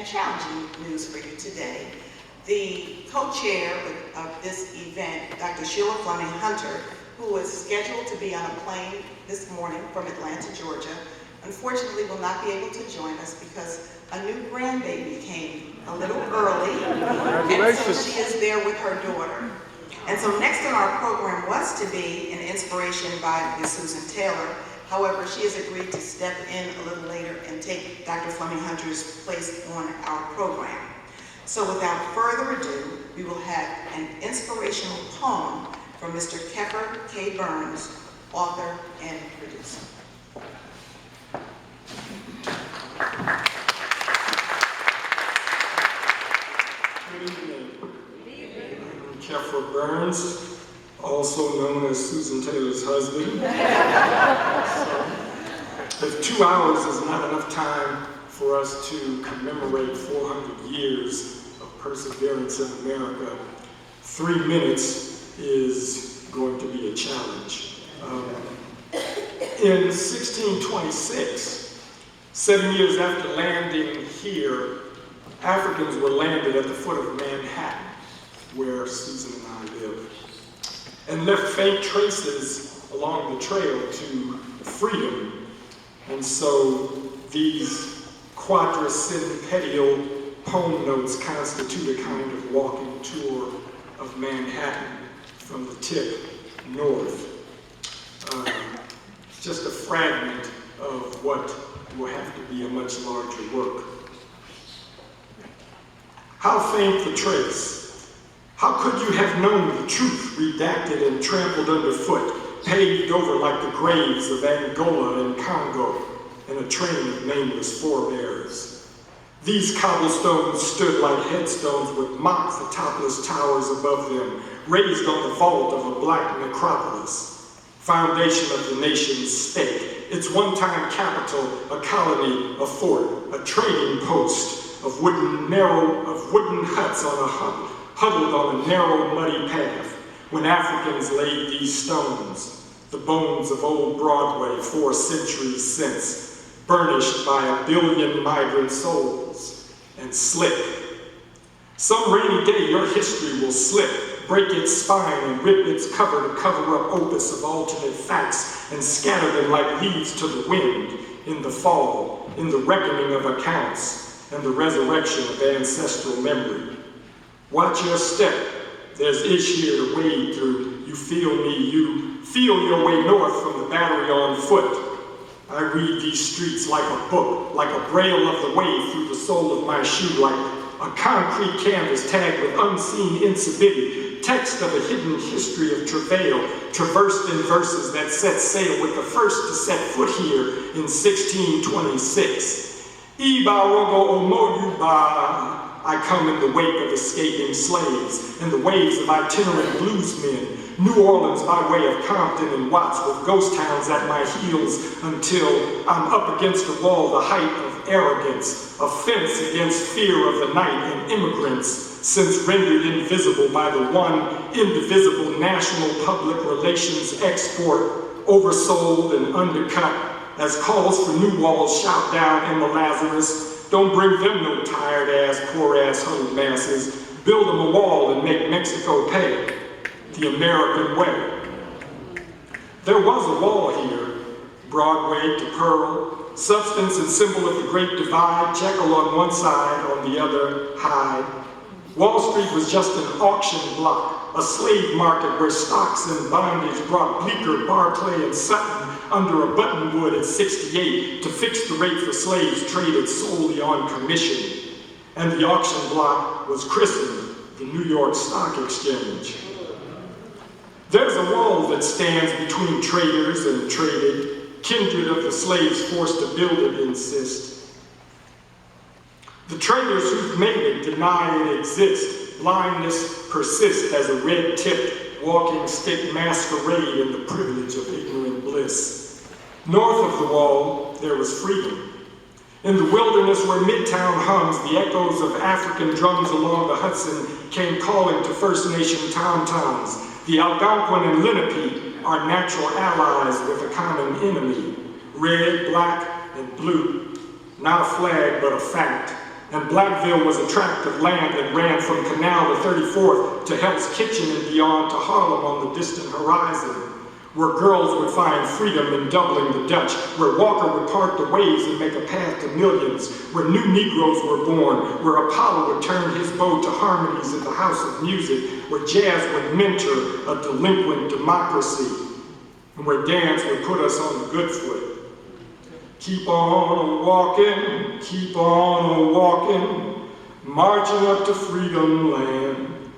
and challenging news for you today. The co-chair of this event, Dr. Sheila Fleming Hunter, who was scheduled to be on a plane this morning from Atlanta, Georgia, unfortunately will not be able to join us because a new grandbaby came a little early, and so she is there with her daughter. And so next in our program was to be an inspiration by Ms. Susan Taylor. However, she has agreed to step in a little later and take Dr. Fleming Hunter's place on our program. So without further ado, we will have an inspirational poem from Mr. Khephra K. Burns, author and producer. Good evening. I'm Khephra Burns, also known as Susan Taylor's husband. So, if 2 hours is not enough time for us to commemorate 400 years of perseverance in America, 3 minutes is going to be a challenge. In 1626, 7 years after landing here, Africans were landed at the foot of Manhattan, where Susan and I live, and left faint traces along the trail to freedom. And so these quadricentennial poem notes constitute a kind of walking tour of Manhattan from the tip north. Just a fragment of what will have to be a much larger work. How faint the trace? How could you have known the truth redacted and trampled underfoot, paved over like the graves of Angola and Congo, and a train of nameless forebears? These cobblestones stood like headstones with mocked the topless towers above them, raised on the vault of a black necropolis, foundation of the nation's state, its one-time capital, a colony, a fort, a trading post of wooden huts on huddled on a narrow, muddy path. When Africans laid these stones, the bones of old Broadway 4 centuries since, burnished by 1 billion migrant souls, and slip. Some rainy day your history will slip, break its spine and rip its cover to cover up opus of alternate facts and scatter them like leaves to the wind in the fall, in the reckoning of accounts and the resurrection of ancestral memory. Watch your step. There's ish here to wade through. You feel me, you feel your way north from the Battery on foot. I read these streets like a book, like a braille of the way through the sole of my shoe, like a concrete canvas tagged with unseen incivility, text of a hidden history of travail, traversed in verses that set sail with the first to set foot here in 1626. Iba rogo omoyuba, I come in the wake of escaping slaves and the waves of itinerant bluesmen, New Orleans by way of Compton and Watts with ghost towns at my heels until I'm up against a wall, the height of arrogance, a fence against fear of the night and immigrants, since rendered invisible by the one indivisible national public relations export, oversold and undercut, as calls for new walls shout down Emma Lazarus. Don't bring them no tired-ass, poor-ass huddled masses. Build them a wall and make Mexico pay the American way. There was a wall here, Broadway to Pearl, substance and symbol of the Great Divide, Jekyll on one side, on the other, Hyde. Wall Street was just an auction block, a slave market where stocks and bondage brought Bleecker, Barclay, and Sutton under a buttonwood at 68 to fix the rate for slaves traded solely on commission. And the auction block was christened the New York Stock Exchange. There's a wall that stands between traders and traded, kindred of the slaves forced to build it, insist. The traders who've made it deny it exists. Blindness persists as a red-tipped walking stick masquerade in the privilege of ignorant bliss. North of the wall, there was freedom. In the wilderness where Midtown hums, the echoes of African drums along the Hudson came calling to First Nation tom-toms. The Algonquin and Lenape are natural allies with a common enemy. Red, black, and blue. Not a flag, but a fact. And Blackville was a tract of land that ran from Canal to 34th to Hell's Kitchen and beyond to Harlem on the distant horizon, where girls would find freedom in doubling the Dutch, where Walker would part the waves and make a path to millions, where new Negroes were born, where Apollo would turn his bow to harmonies in the house of music, where jazz would mentor a delinquent democracy, and where dance would put us on the good foot. Keep on walking, keep on walking, marching up to freedom land.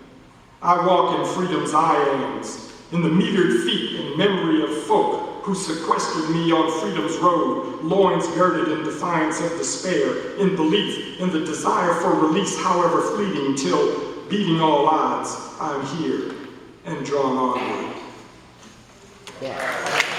I walk in freedom's I-ams, in the metered feet in memory of folk who sequestered me on freedom's road, loins girded in defiance of despair, in belief, in the desire for release, however fleeting, till, beating all odds, I'm here and drawn onward. Yeah.